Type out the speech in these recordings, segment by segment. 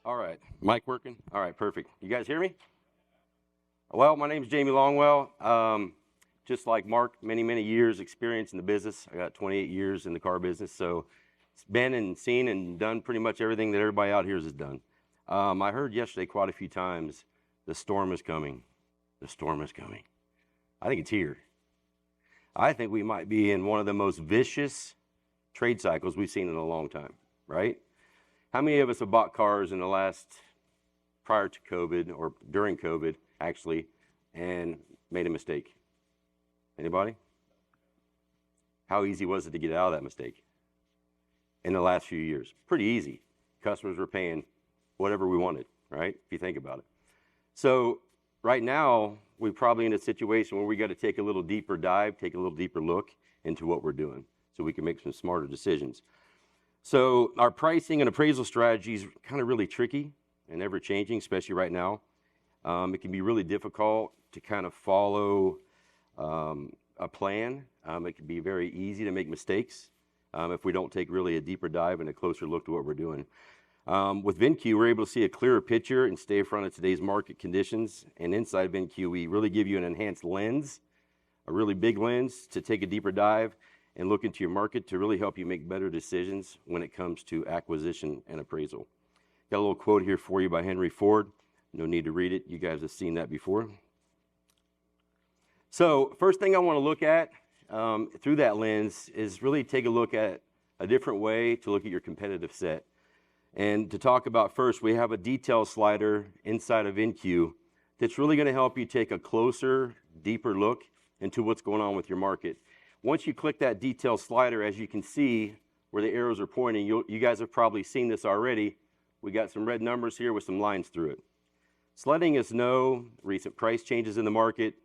All right, mic working? All right, perfect. You guys hear me? Well, my name is Jamie Longwell. Just like Mark, many years experience in the business. I got 28 years in the car business, so it's been and seen and done pretty much everything that everybody out here has done. I heard yesterday quite a few times, the storm is coming. The storm is coming. I think it's here. I think we might be in one of the most vicious trade cycles we've seen in a long time, right? How many of us have bought cars in the prior to COVID or during COVID, actually, and made a mistake? Anybody? How easy was it to get out of that mistake in the last few years? Pretty easy. Customers were paying whatever we wanted, right? If you think about it. So right now, we're probably in a situation where we got to take a little deeper dive, take a little deeper look into what we're doing so we can make some smarter decisions. So our pricing and appraisal strategy is kind of really tricky and ever changing, especially right now. It can be really difficult to kind of follow a plan. It can be very easy to make mistakes if we don't take really a deeper dive and a closer look to what we're doing. With VINCUE, we're able to see a clearer picture and stay in front of today's market conditions. And inside VINCUE, we really give you an enhanced lens, a really big lens to take a deeper dive and look into your market to really help you make better decisions when it comes to acquisition and appraisal. Got a little quote here for you by Henry Ford. No need to read it. You guys have seen that before. So first thing I want to look at through that lens is really take a look at a different way to look at your competitive set. And to talk about first, we have a detail slider inside of VINCUE that's really going to help you take a closer, deeper look into what's going on with your market. Once you click that detail slider, as you can see where the arrows are pointing, you guys have probably seen this already. We got some red numbers here with some lines through it. It's letting us know recent price changes in the market.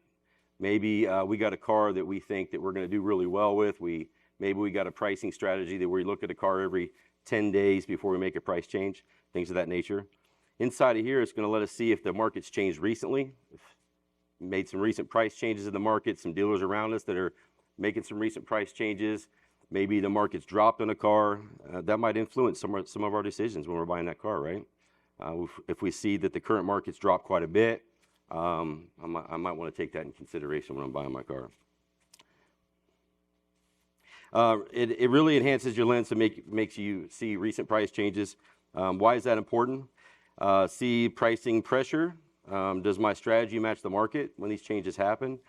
Maybe we got a car that we think that we're going to do really well with. Maybe we got a pricing strategy that we look at a car every 10 days before we make a price change, things of that nature. Inside of here, it's going to let us see if the market's changed recently, if made some recent price changes in the market, some dealers around us that are making some recent price changes. Maybe the market's dropped on a car. That might influence some of our decisions when we're buying that car, right? If we see that the current market's dropped quite a bit, I might want to take that in consideration when I'm buying my car. It really enhances your lens to makes you see recent price changes. Why is that important? See pricing pressure. Does my strategy match the market when these changes happen?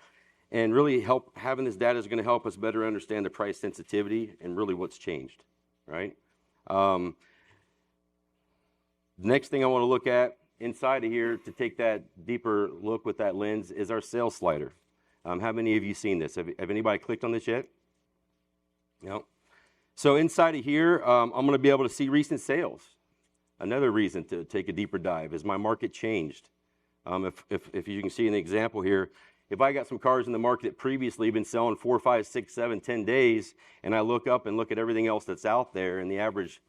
And really having this data is going to help us better understand the price sensitivity and really what's changed, right? The next thing I want to look at inside of here to take that deeper look with that lens is our sales slider. How many of you seen this? Have anybody clicked on this yet? No. So inside of here, I'm going to be able to see recent sales. Another reason to take a deeper dive is my market changed. If you can see an example here, if I got some cars in the market that previously been selling 4, 5, 6, 7, 10 days, and I look up and look at everything else that's out there, and the average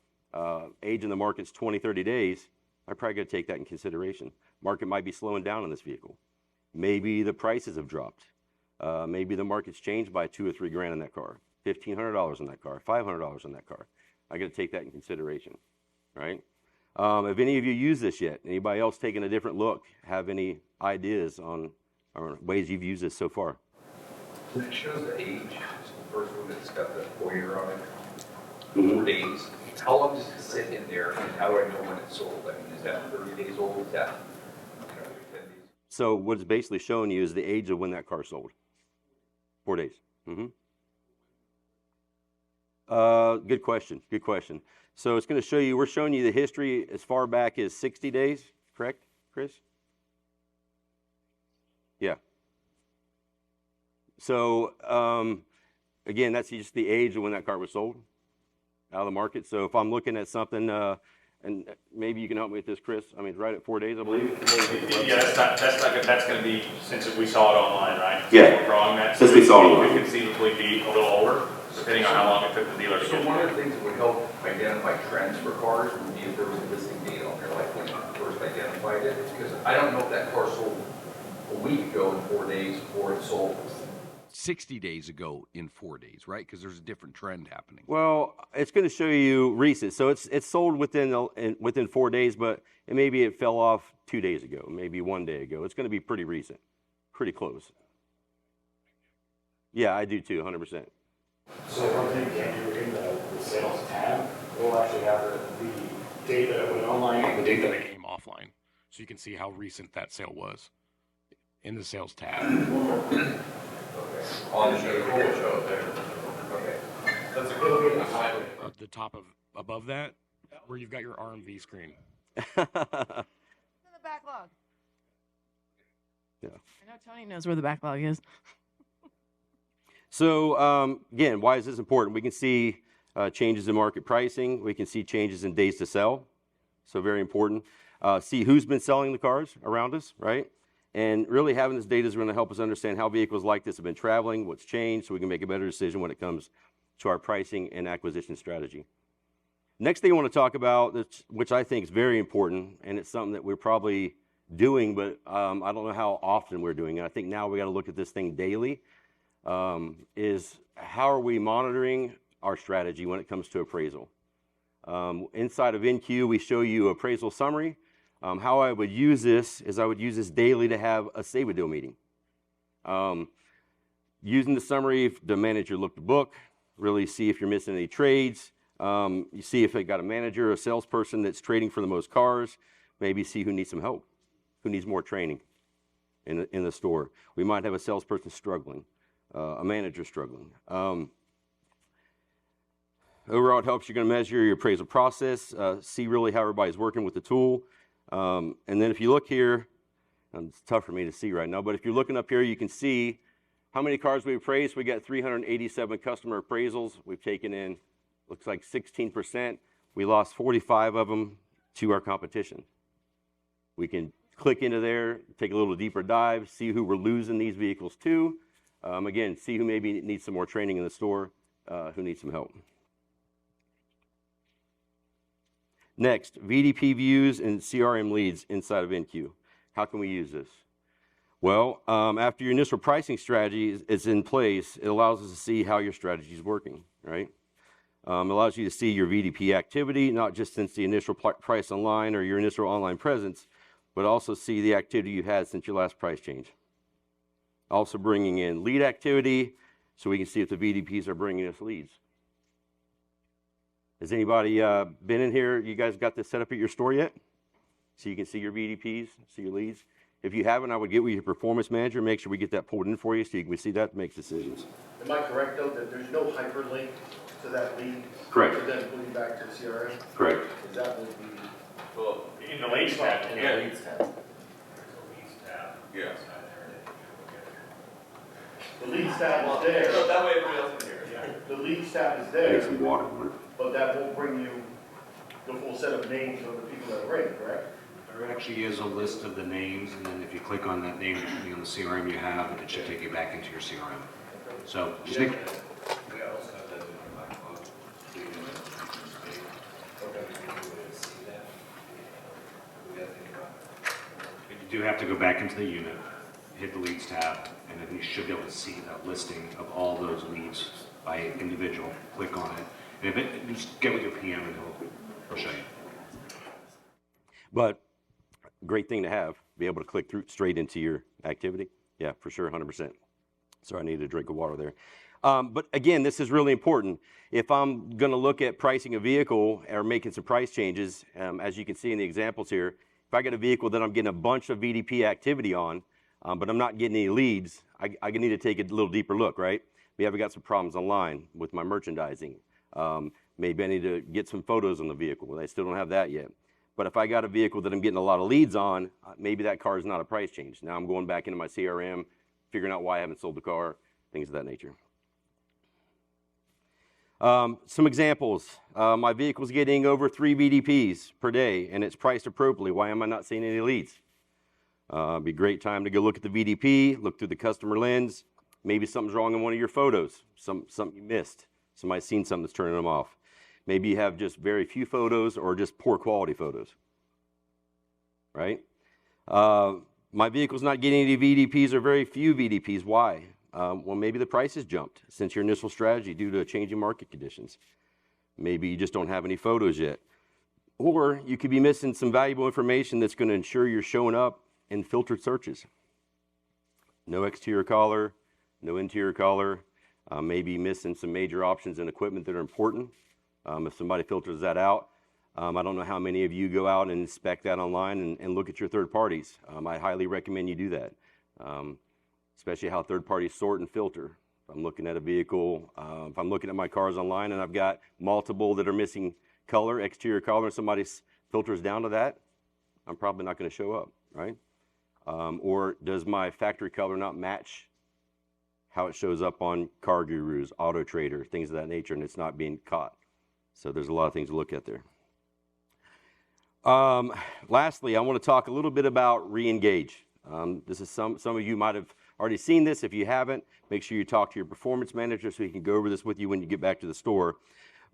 age in the market's 20, 30 days, I probably got to take that in consideration. Market might be slowing down on this vehicle. Maybe the prices have dropped. Maybe the market's changed by $2 or $3 grand in that car, $1,500 in that car, $500 in that car. I got to take that in consideration, right? Have any of you used this yet? Anybody else taking a different look? Have any ideas on ways you've used this so far? It shows the age. It's the first one that's got the 4-year on it. 4 days. How long does it sit in there, and how do I know when it's sold? I mean, is that 30 days old? Is that 10 days? So what it's basically showing you is the age of when that car sold. 4 days. Good question. Good question. So it's going to show you, we're showing you the history as far back as 60 days, correct, Chris? Yeah. So again, that's just the age of when that car was sold out of the market. So if I'm looking at something, and maybe you can help me with this, Chris. I mean, it's right at 4 days, I believe. Yeah, that's going to be since we saw it online, right? Yeah. So wrong. That since we saw it online. It could conceivably be a little older, depending on how long it took the dealer to get. So one of the things that would help identify trends for cars would be if there was a listing date on there, like when you first identified it. Because I don't know if that car sold a week ago in 4 days or it sold 60 days ago in 4 days, right? Because there's a different trend happening. Well, it's going to show you recent. So it's sold within 4 days, but maybe it fell off 2 days ago, maybe 1 day ago. It's going to be pretty recent, pretty close. Yeah, I do too, 100%. So one thing you can do in the sales tab, we'll actually have the date that it went online and the date that it came offline. So you can see how recent that sale was in the sales tab. On the show there. Okay. That's a good one to highlight. At the top of above that, where you've got your RMV screen. In the backlog. Yeah. I know Tony knows where the backlog is. So again, why is this important? We can see changes in market pricing. We can see changes in days to sell. So very important. See who's been selling the cars around us, right? And really having this data is going to help us understand how vehicles like this have been traveling, what's changed, so we can make a better decision when it comes to our pricing and acquisition strategy. Next thing I want to talk about, which I think is very important, and it's something that we're probably doing, but I don't know how often we're doing it. I think now we got to look at this thing daily, is how are we monitoring our strategy when it comes to appraisal? Inside of VINCUE, we show you appraisal summary. How I would use this is I would use this daily to have a save-a-deal meeting. Using the summary to manager look to book, really see if you're missing any trades. You see if they got a manager, a salesperson that's trading for the most cars. Maybe see who needs some help, who needs more training in the store. We might have a salesperson struggling, a manager struggling. Overall, it helps you going to measure your appraisal process, see really how everybody's working with the tool. And then if you look here, and it's tough for me to see right now, but if you're looking up here, you can see how many cars we appraised. We got 387 customer appraisals. We've taken in, looks like 16%. We lost 45 of them to our competition. We can click into there, take a little deeper dive, see who we're losing these vehicles to. Again, see who maybe needs some more training in the store, who needs some help. Next, VDP views and CRM leads inside of VINCUE. How can we use this? Well, after your initial pricing strategy is in place, it allows us to see how your strategy is working, right? It allows you to see your VDP activity, not just since the initial price online or your initial online presence, but also see the activity you had since your last price change. Also bringing in lead activity, so we can see if the VDPs are bringing us leads. Has anybody been in here? You guys got this set up at your store yet? So you can see your VDPs, see your leads. If you haven't, I would get with your performance manager, make sure we get that pulled in for you so you can see that, make decisions. Am I correct, though, that there's no hyperlink to that lead? Correct. To then put you back to the CRM? Correct. Is that would be? Well, in the leads tab, In yeah. the leads tab. Yeah. The leads tab is there. So that way everybody else can hear it. The leads tab is Make there, some water. but that won't bring you the full set of names of the people that are ring, correct? There actually is a list of the names, and then if you click on that name, depending on the CRM you have, it should take you back into your CRM. So just make, you do have to go back into the unit, hit the leads tab, and then you should be able to see that listing of all those leads by individual. Click on it, and if it, just get with your PM and he'll show you. But great thing to have, be able to click through straight into your activity. Yeah, for sure, 100%. Sorry, I needed a drink of water there. But again, this is really important. If I'm going to look at pricing a vehicle or making some price changes, as you can see in the examples here, if I get a vehicle that I'm getting a bunch of VDP activity on, but I'm not getting any leads, I need to take a little deeper look, right? Maybe I've got some problems online with my merchandising. Maybe I need to get some photos on the vehicle. I still don't have that yet. But if I got a vehicle that I'm getting a lot of leads on, maybe that car is not a price change. Now I'm going back into my CRM, figuring out why I haven't sold the car, things of that nature. Some examples. My vehicle's getting over 3 VDPs per day, and it's priced appropriately. Why am I not seeing any leads? It'd be a great time to go look at the VDP, look through the customer lens. Maybe something's wrong in one of your photos, something you missed. Somebody's seen something that's turning them off. Maybe you have just very few photos or just poor quality photos, right? My vehicle's not getting any VDPs or very few VDPs. Why? Well, maybe the price has jumped since your initial strategy due to changing market conditions. Maybe you just don't have any photos yet. Or you could be missing some valuable information that's going to ensure you're showing up in filtered searches. No exterior collar, no interior collar, maybe missing some major options and equipment that are important. If somebody filters that out, I don't know how many of you go out and inspect that online and look at your third parties. I highly recommend you do that, especially how third parties sort and filter. If I'm looking at a vehicle, if I'm looking at my cars online and I've got multiple that are missing color, exterior color, and somebody filters down to that, I'm probably not going to show up, right? Or does my factory color not match how it shows up on Car Gurus, Auto Trader, things of that nature, and it's not being caught? So there's a lot of things to look at there. Lastly, I want to talk a little bit about re-engage. This is some of you might have already seen this. If you haven't, make sure you talk to your performance manager so he can go over this with you when you get back to the store.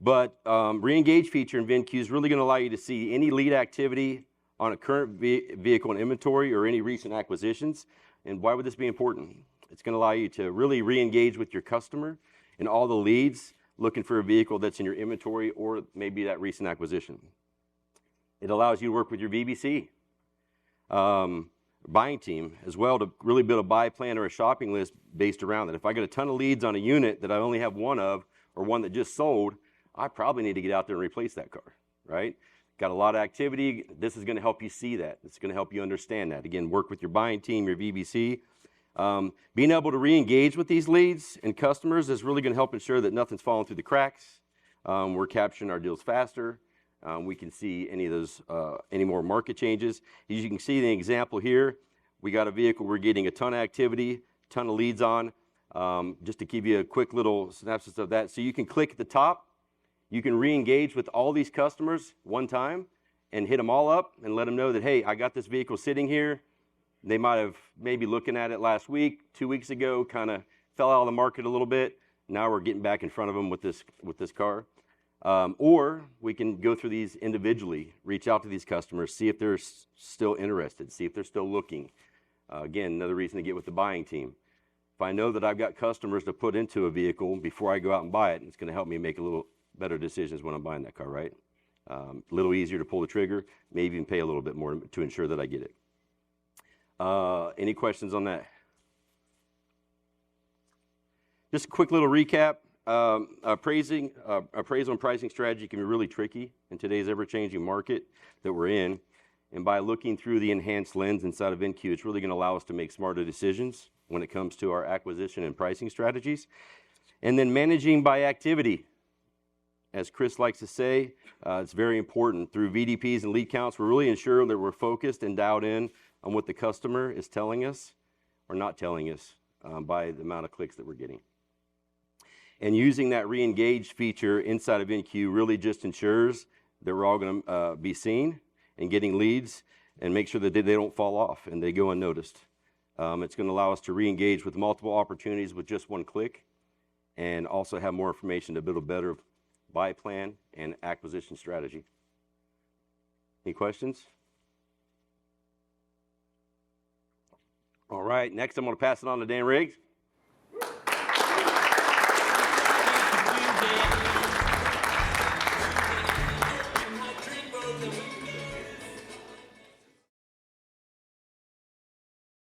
But re-engage feature in VinCue is really going to allow you to see any lead activity on a current vehicle in inventory or any recent acquisitions. And why would this be important? It's going to allow you to really re-engage with your customer and all the leads looking for a vehicle that's in your inventory or maybe that recent acquisition. It allows you to work with your VBC buying team as well to really build a buy plan or a shopping list based around it. If I get a ton of leads on a unit that I only have one of or one that just sold, I probably need to get out there and replace that car, right? Got a lot of activity. This is going to help you see that. It's going to help you understand that. Again, work with your buying team, your VBC. Being able to re-engage with these leads and customers is really going to help ensure that nothing's falling through the cracks. We're capturing our deals faster. We can see any of those, any more market changes. As you can see the example here, we got a vehicle we're getting a ton of activity, ton of leads on. Just to give you a quick little synopsis of that. So you can click at the top. You can re-engage with all these customers one time and hit them all up and let them know that, hey, I got this vehicle sitting here. They might have maybe looking at it last week, 2 weeks ago, kind of fell out of the market a little bit. Now we're getting back in front of them with this car. Or we can go through these individually, reach out to these customers, see if they're still interested, see if they're still looking. Again, another reason to get with the buying team. If I know that I've got customers to put into a vehicle before I go out and buy it, it's going to help me make a little better decisions when I'm buying that car, right? A little easier to pull the trigger, maybe even pay a little bit more to ensure that I get it. Any questions on that? Just a quick little recap. Appraisal and pricing strategy can be really tricky in today's ever-changing market that we're in. And by looking through the enhanced lens inside of VinCue, it's really going to allow us to make smarter decisions when it comes to our acquisition and pricing strategies. And then managing by activity. As Chris likes to say, it's very important. Through VDPs and lead counts, we're really ensuring that we're focused and dialed in on what the customer is telling us or not telling us by the amount of clicks that we're getting. And using that re-engage feature inside of VinCue really just ensures that we're all going to be seen and getting leads and make sure that they don't fall off and they go unnoticed. It's going to allow us to re-engage with multiple opportunities with just one click and also have more information to build a better buy plan and acquisition strategy. Any questions? All right, next I'm going to pass it on to Dan Riggs. Thank you, Dan.